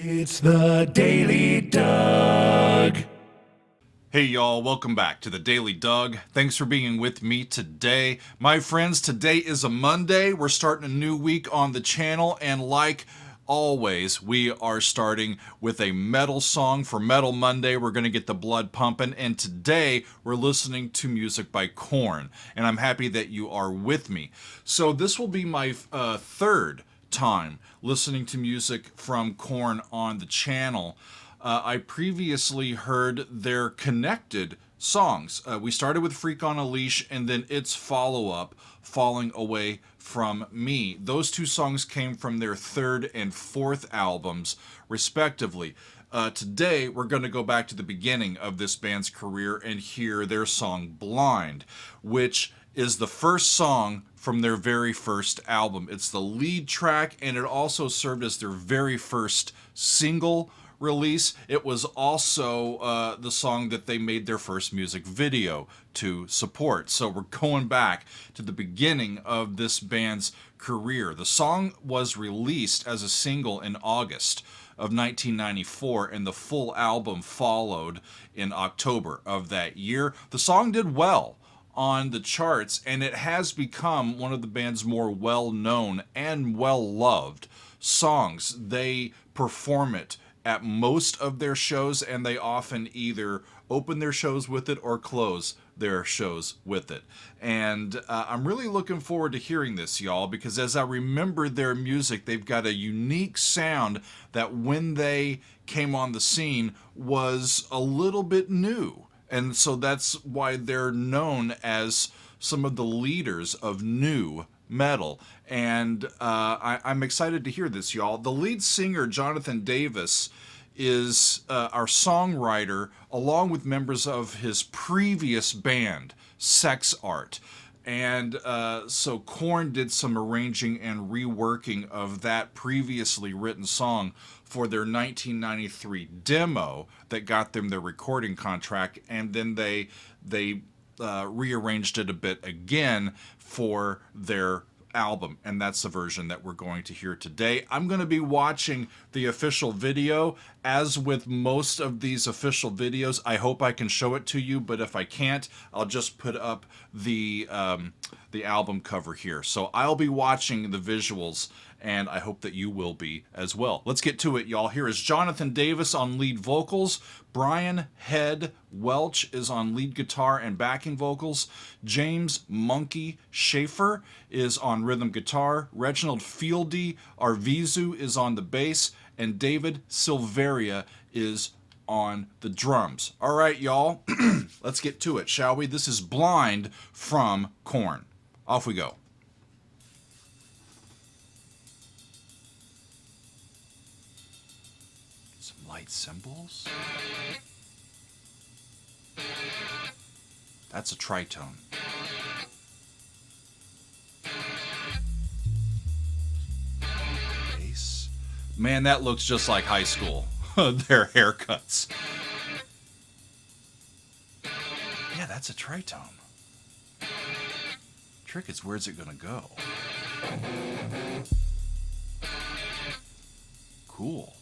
It's the Daily Doug. Hey y'all, welcome back to the Daily Doug. Thanks for being with me today. My friends, today is a Monday. We're starting a new week on the channel, and like always, we are starting with a metal song for Metal Monday. We're going to get the blood pumping, and today we're listening to music by Korn, and I'm happy that you are with me. So this will be my third time listening to music from Korn on the channel. I previously heard their connected songs. We started with Freak on a Leash and then its follow-up, Falling Away from Me. Those two songs came from their third and fourth albums, respectively. Today, we're going to go back to the beginning of this band's career and hear their song Blind, which is the first song from their very first album. It's the lead track, and it also served as their very first single release. It was also the song that they made their first music video to support. So we're going back to the beginning of this band's career. The song was released as a single in August of 1994, and the full album followed in October of that year. The song did well on the charts, and it has become one of the band's more well-known and well-loved songs. They perform it at most of their shows, and they often either open their shows with it or close their shows with it. And I'm really looking forward to hearing this, y'all, because as I remember their music, they've got a unique sound that when they came on the scene was a little bit new. And so that's why they're known as some of the leaders of new metal. And I'm excited to hear this, y'all. The lead singer, Jonathan Davis, is our songwriter, along with members of his previous band, Sex Art. And so Korn did some arranging and reworking of that previously written song for their 1993 demo that got them their recording contract, and then they rearranged it a bit again for their album, and that's the version that we're going to hear today. I'm going to be watching the official video. As with most of these official videos, I hope I can show it to you, but if I can't, I'll just put up the album cover here. So I'll be watching the visuals, and I hope that you will be as well. Let's get to it, y'all. Here is Jonathan Davis on lead vocals. Brian Head Welch is on lead guitar and backing vocals. James Monkey Schaefer is on rhythm guitar. Reginald Fieldy Arvizu is on the bass. And David Silveria is on the drums. All right, y'all. Let's get to it, shall we? This is Blind from Korn. Off we go. Light cymbals. That's a tritone. Bass. Man, that looks just like high school. Their haircuts. Yeah, that's a tritone. Trick is, where's it gonna go? Cool.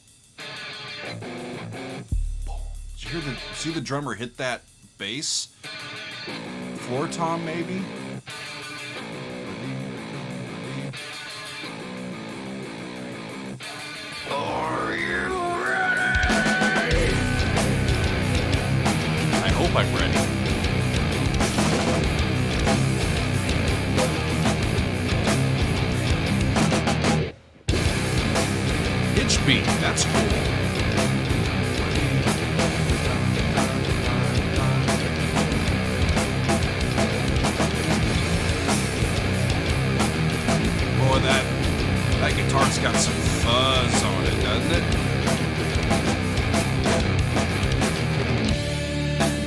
Did you see the drummer hit that bass? Floor tom, maybe? Are you ready? I hope I'm ready. Pitch beat, that's cool. That guitar's got some fuzz on it, doesn't it?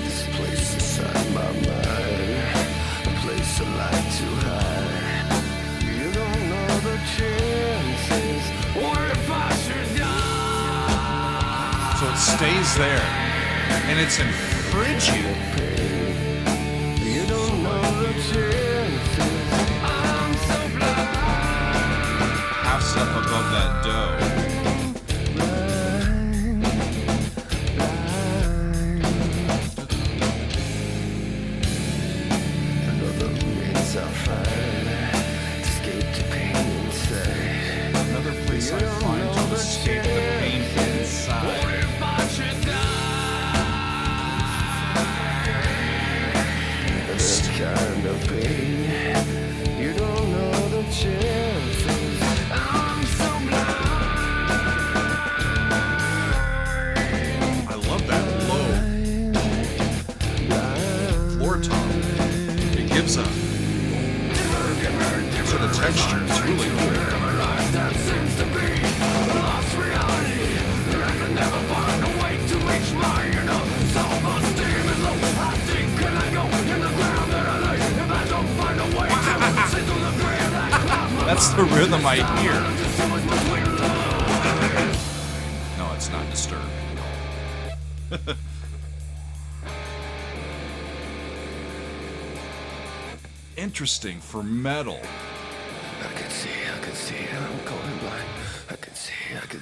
This place inside my mind, a place I like to hide. You don't know the chances. What if I should die? So it stays there, and it's in frigid. You don't know the chances. I'm so blind. Half step above that dough. rhythm I hear. No, it's not Disturbed. Interesting for metal. I can see, I'm going blind. I can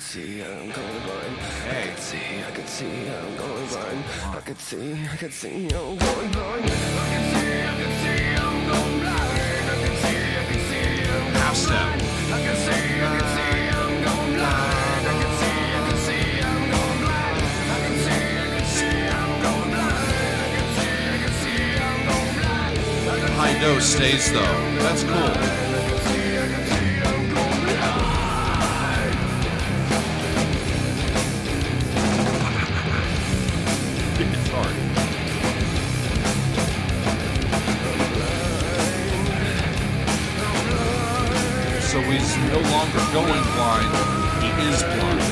see, I'm going blind. Hey. I can see, I'm going blind. I can see, I'm going blind. I can see, I'm going blind. I can see, Half step. I can see, I'm going blind. I can see, I'm going blind. I can see, I'm going blind. I can see, I'm going blind. High dose stays though. That's cool. It's hard. So he's no longer going blind. He is blind.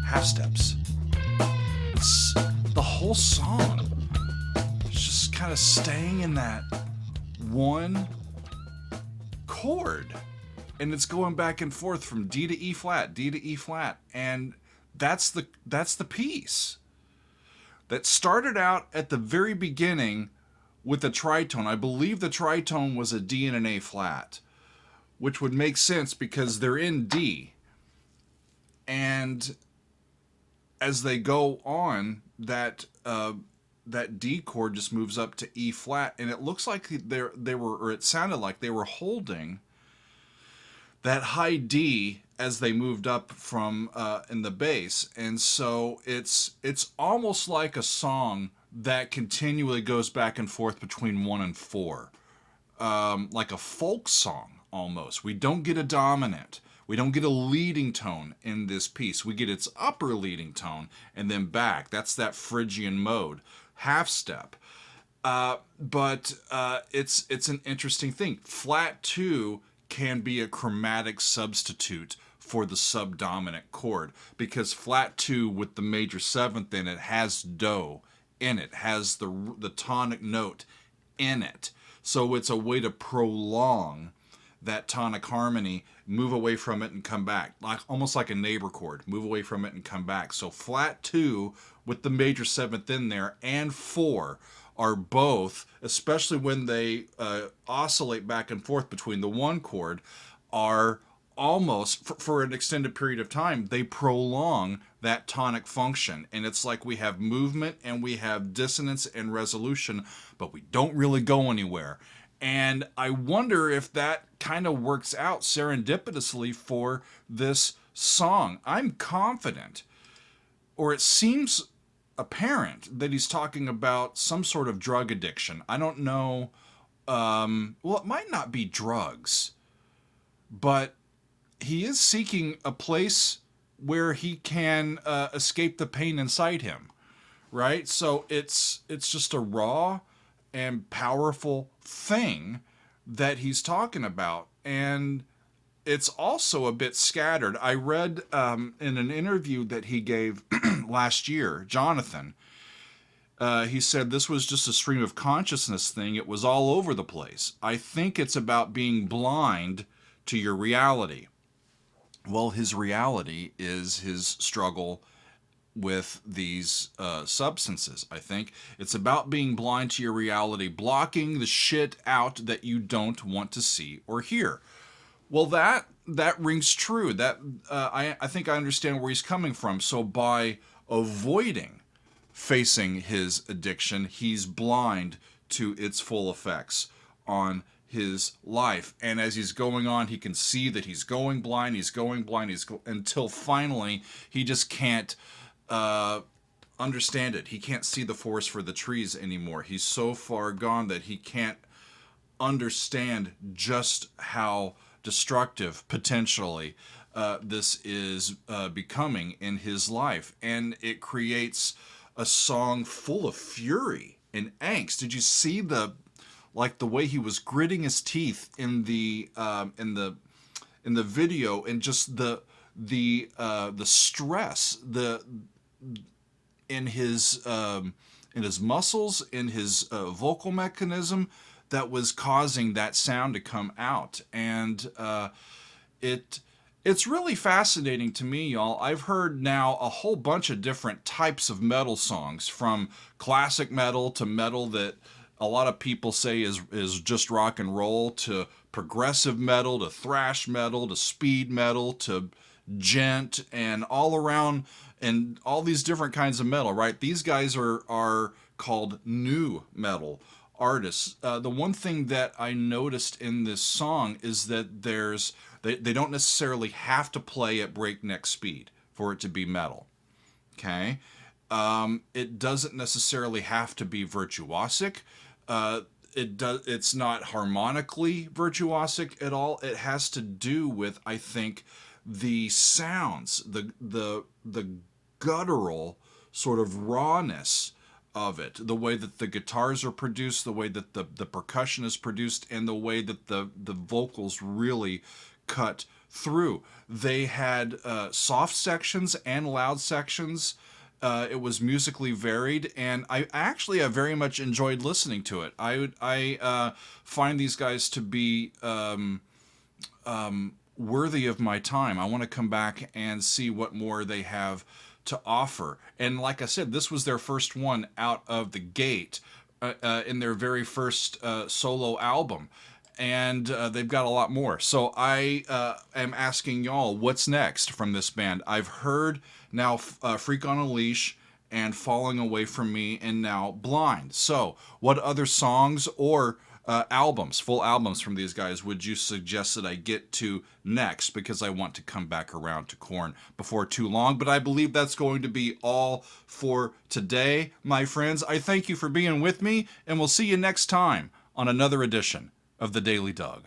Half steps. It's the whole song. It's just kind of staying in that one chord. And it's going back and forth from D to E flat, D to E flat. And that's the piece. That started out at the very beginning with a tritone. I believe the tritone was a D and an A flat, which would make sense because they're in D. And as they go on, that D chord just moves up to E flat, and it looks like it sounded like they were holding that high D as they moved up from in the bass. And so it's almost like a song that continually goes back and forth between 1 and 4, like a folk song almost. We don't get a dominant. We don't get a leading tone in this piece. We get its upper leading tone and then back. That's that Phrygian mode, half step. But it's an interesting thing. Flat 2 can be a chromatic substitute for the subdominant chord, because flat 2 with the major 7th in it has do in it, has the tonic note in it. So it's a way to prolong that tonic harmony, move away from it and come back, like almost like a neighbor chord, move away from it and come back. So flat 2 with the major 7th in there and 4 are both, especially when they oscillate back and forth between the 1 chord, are almost, for an extended period of time, they prolong that tonic function. And it's like we have movement and we have dissonance and resolution, but we don't really go anywhere. And I wonder if that kind of works out serendipitously for this song. I'm confident, or it seems apparent, that he's talking about some sort of drug addiction. I don't know. Well, it might not be drugs, but he is seeking a place where he can escape the pain inside him, right? So it's just a raw and powerful thing that he's talking about. And it's also a bit scattered. I read in an interview that he gave last year, Jonathan, he said this was just a stream of consciousness thing. It was all over the place. I think it's about being blind to your reality. Well, his reality is his struggle with these substances. I think it's about being blind to your reality, blocking the shit out that you don't want to see or hear. Well, that rings true. That I think I understand where he's coming from. So by avoiding facing his addiction, he's blind to its full effects on his life. And as he's going on, he can see that he's going blind, until finally he just can't understand it. He can't see the forest for the trees anymore. He's so far gone that he can't understand just how destructive potentially this is becoming in his life. And it creates a song full of fury and angst. Did you see the way he was gritting his teeth in the video, and just the the stress, in his muscles, in his vocal mechanism that was causing that sound to come out. And it's really fascinating to me, y'all. I've heard now a whole bunch of different types of metal songs, from classic metal to metal that a lot of people say is just rock and roll, to progressive metal, to thrash metal, to speed metal, to gent, and all around, and all these different kinds of metal, right? These guys are called new metal artists. The one thing that I noticed in this song is that they don't necessarily have to play at breakneck speed for it to be metal. Okay? It doesn't necessarily have to be virtuosic. It's not harmonically virtuosic at all. It has to do with, I think, the sounds, the guttural sort of rawness of it, the way that the guitars are produced, the way that the percussion is produced, and the way that the vocals really cut through. They had soft sections and loud sections. It was musically varied, and I actually have very much enjoyed listening to it. I find these guys to be worthy of my time. I want to come back and see what more they have to offer. And like I said, this was their first one out of the gate in their very first solo album. And they've got a lot more. So I am asking y'all, what's next from this band? I've heard now Freak on a Leash and Falling Away From Me, and now Blind. So what other songs or albums, full albums from these guys, would you suggest that I get to next? Because I want to come back around to Korn before too long. But I believe that's going to be all for today, my friends. I thank you for being with me, and we'll see you next time on another edition of the Daily Doug.